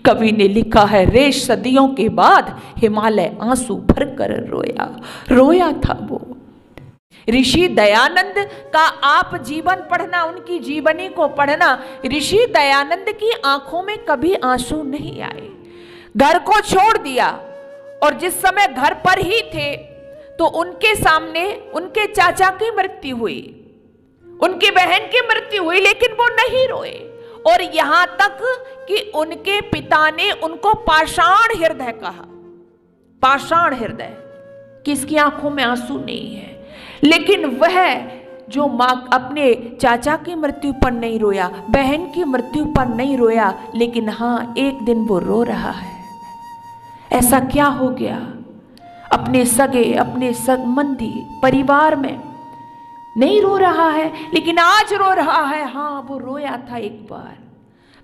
कवि ने लिखा है, रे सदियों के बाद हिमालय आंसू भर कर रोया। रोया था वो। ऋषि दयानंद का आप जीवन पढ़ना, उनकी जीवनी को पढ़ना, ऋषि दयानंद की आंखों में कभी आंसू नहीं आए। घर को छोड़ दिया और जिस समय घर पर ही थे तो उनके सामने उनके चाचा की मृत्यु हुई, उनकी बहन की मृत्यु हुई, लेकिन वो नहीं रोए। और यहां तक कि उनके पिता ने उनको पाषाण हृदय कहा। पाषाण हृदय, किसकी आंखों में आंसू नहीं है, लेकिन वह जो मां अपने चाचा की मृत्यु पर नहीं रोया, बहन की मृत्यु पर नहीं रोया, लेकिन हाँ एक दिन वो रो रहा है। ऐसा क्या हो गया? अपने सगे, अपने संबंधी, परिवार में नहीं रो रहा है, लेकिन आज रो रहा है। हाँ, वो रोया था एक बार।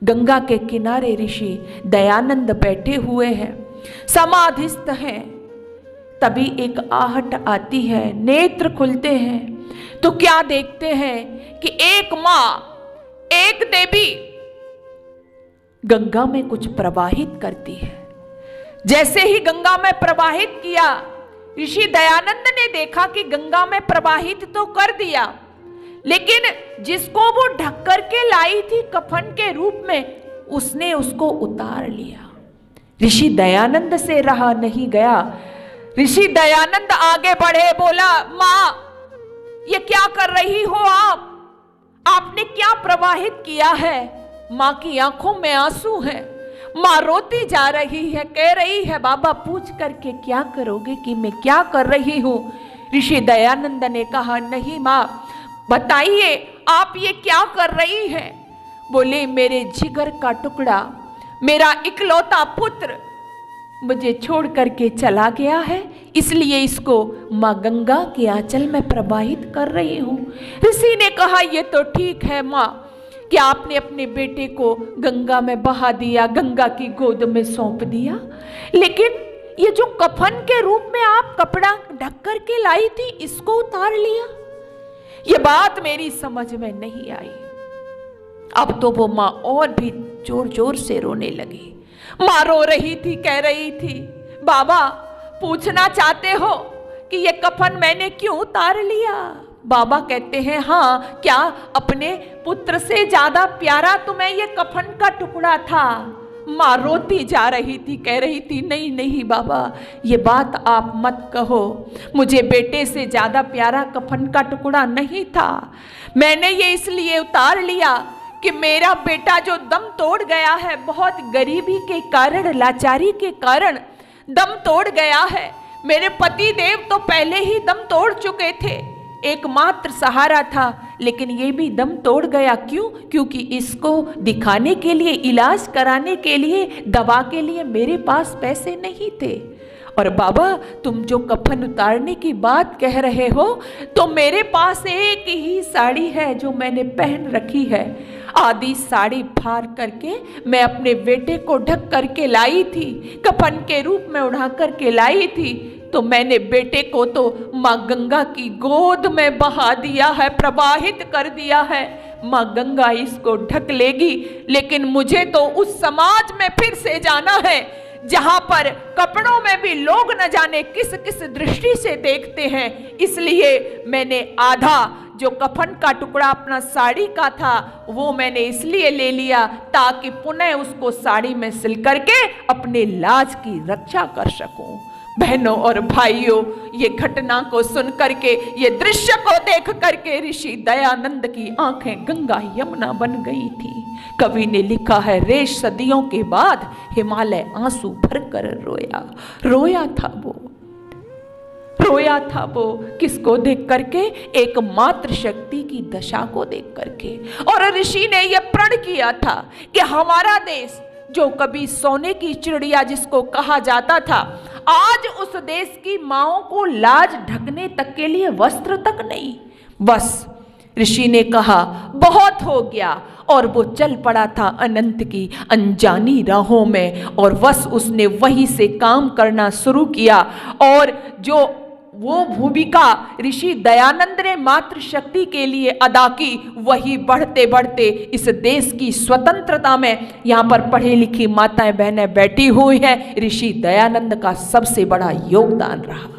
गंगा के किनारे ऋषि दयानंद बैठे हुए हैं, समाधिस्थ हैं। तभी एक आहट आती है, नेत्र खुलते हैं तो क्या देखते हैं कि एक मां, एक देवी गंगा में कुछ प्रवाहित करती है। जैसे ही गंगा में प्रवाहित किया, ऋषि दयानंद ने देखा कि गंगा में प्रवाहित तो कर दिया, लेकिन जिसको वो ढक करके लाई थी कफन के रूप में, उसने उसको उतार लिया। ऋषि दयानंद से रहा नहीं गया। ऋषि दयानंद आगे बढ़े, बोला, मां ये क्या कर रही हो आप? आपने क्या प्रवाहित किया है? मां की आंखों में आंसू हैं। मां रोती जा रही है, कह रही है, बाबा पूछ करके क्या करोगे कि मैं क्या कर रही हूं? ऋषि दयानंद ने कहा, नहीं मां, बताइए आप ये क्या कर रही हैं? बोले, मेरे जिगर का टुकड़ा, मेरा इकलौता पुत्र मुझे छोड़ करके चला गया है, इसलिए इसको मां गंगा के आंचल में प्रवाहित कर रही हूं। ऋषि ने कहा, ये तो ठीक है मां कि आपने अपने बेटे को गंगा में बहा दिया, गंगा की गोद में सौंप दिया, लेकिन ये जो कफन के रूप में आप कपड़ा ढक करके लाई थी, इसको उतार लिया। ये बात मेरी समझ में नहीं आई। अब तो वो मां और भी जोर जोर से रोने लगी। मां रो रही थी, कह रही थी, बाबा पूछना चाहते हो कि ये कफन मैंने क्यों उतार लिया? बाबा कहते हैं, हाँ, क्या अपने पुत्र से ज्यादा प्यारा तुम्हें ये कफन का टुकड़ा था? मां रोती जा रही थी, कह रही थी, नहीं नहीं बाबा, ये बात आप मत कहो, मुझे बेटे से ज्यादा प्यारा कफन का टुकड़ा नहीं था। मैंने ये इसलिए उतार लिया कि मेरा बेटा जो दम तोड़ गया है, बहुत गरीबी के कारण, लाचारी के कारण दम तोड़ गया है। मेरे पति देव तो पहले ही दम तोड़ चुके थे, एकमात्र सहारा था, लेकिन ये भी दम तोड़ गया। क्यों? क्योंकि इसको दिखाने के लिए, इलाज कराने के लिए, दवा के लिए मेरे पास पैसे नहीं थे। और बाबा तुम जो कफन उतारने की बात कह रहे हो, तो मेरे पास एक ही साड़ी है जो मैंने पहन रखी है। आधी साड़ी फाड़ करके मैं अपने बेटे को ढक करके लाई थी, कफन के रूप में उड़ा करके लाई थी, तो मैंने बेटे को तो माँ गंगा की गोद में बहा दिया है, प्रवाहित कर दिया है। माँ गंगा इसको ढक लेगी, लेकिन मुझे तो उस समाज में फिर से जाना है जहां पर कपड़ों में भी लोग न जाने किस किस दृष्टि से देखते हैं। इसलिए मैंने आधा जो कफन का टुकड़ा अपना साड़ी का था, वो मैंने इसलिए ले लिया ताकि पुनः उसको साड़ी में सिल करके अपने लाज की रक्षा कर सकूं। बहनों और भाइयों, ये घटना को सुन करके, ये दृश्य को देख करके ऋषि दयानंद की आंखें गंगा यमुना बन गई थी। कवि ने लिखा है, रे सदियों के बाद हिमालय आंसू भर कर रोया। रोया था वो, रोया था वो, किसको देख करके? एकमात्र शक्ति की दशा को देख करके। और ऋषि ने यह प्रण किया था कि हमारा देश जो कभी सोने की चिड़िया जिसको कहा जाता था, आज उस देश की माओं को लाज ढकने तक के लिए वस्त्र तक नहीं। बस ऋषि ने कहा बहुत हो गया, और वो चल पड़ा था अनंत की अनजानी राहों में, और बस उसने वहीं से काम करना शुरू किया। और जो वो भूमिका ऋषि दयानंद ने मातृशक्ति के लिए अदा की, वही बढ़ते बढ़ते इस देश की स्वतंत्रता में यहाँ पर पढ़ी लिखी माताएं बहनें बैठी हुई हैं, ऋषि दयानंद का सबसे बड़ा योगदान रहा।